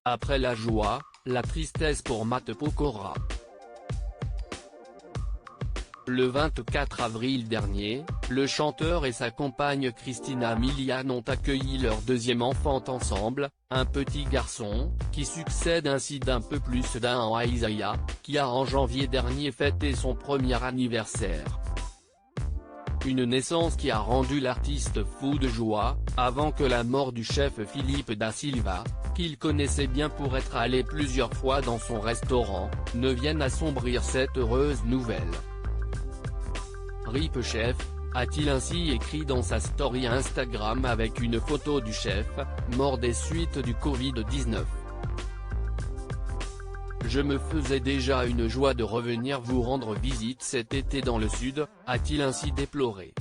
Après la joie, la tristesse pour Matt Pokora. Le 24 avril dernier, le chanteur et sa compagne Christina Milian ont accueilli leur deuxième enfant ensemble, un petit garçon, qui succède ainsi d'un peu plus d'un an à Isaiah, qui a en janvier dernier fêté son premier anniversaire. Une naissance qui a rendu l'artiste fou de joie, avant que la mort du chef Filipe da Silva, qu'il connaissait bien pour être allé plusieurs fois dans son restaurant, ne vienne assombrir cette heureuse nouvelle. RIP chef, a-t-il ainsi écrit dans sa story Instagram avec une photo du chef, mort des suites du Covid-19. Je me faisais déjà une joie de revenir vous rendre visite cet été dans le sud, a-t-il ainsi déploré.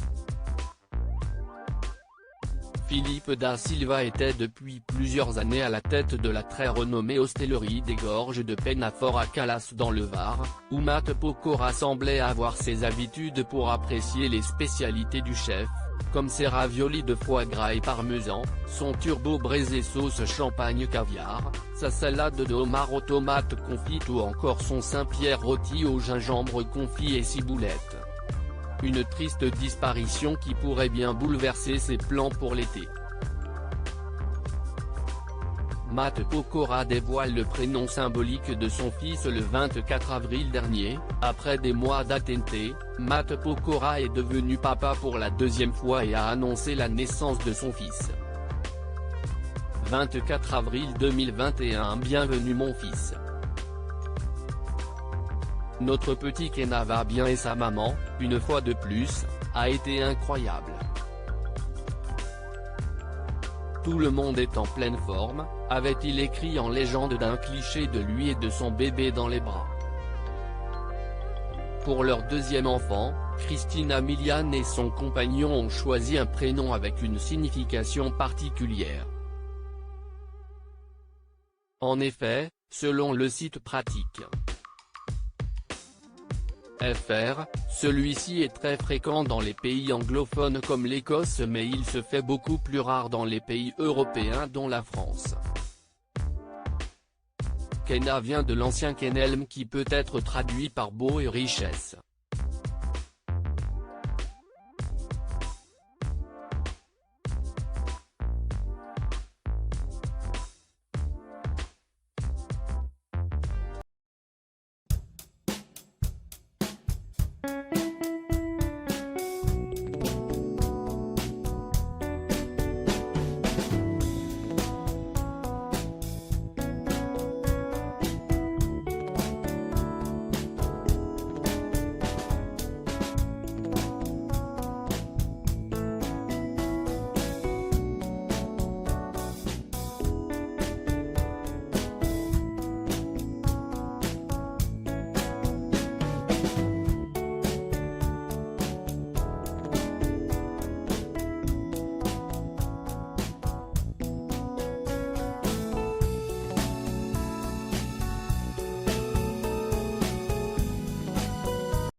Filipe da Silva était depuis plusieurs années à la tête de la très renommée hostellerie des Gorges de Penafort à Calas dans le Var, où Matt Pokora semblait avoir ses habitudes pour apprécier les spécialités du chef, comme ses raviolis de foie gras et parmesan, son turbo braisé sauce champagne caviar, sa salade de homard aux tomates confites ou encore son Saint-Pierre rôti au gingembre confit et ciboulette. Une triste disparition qui pourrait bien bouleverser ses plans pour l'été. Matt Pokora dévoile le prénom symbolique de son fils le 24 avril dernier, après des mois d'attente, Matt Pokora est devenu papa pour la deuxième fois et a annoncé la naissance de son fils. 24 avril 2021 Bienvenue mon fils. Notre petit Kenna va bien et sa maman, une fois de plus, a été incroyable. Tout le monde est en pleine forme, avait-il écrit en légende d'un cliché de lui et de son bébé dans les bras. Pour leur deuxième enfant, Christina Milian et son compagnon ont choisi un prénom avec une signification particulière. En effet, selon le site pratique. FR, celui-ci est très fréquent dans les pays anglophones comme l'Écosse mais il se fait beaucoup plus rare dans les pays européens dont la France. Kenna vient de l'ancien Kenelm qui peut être traduit par beau et richesse.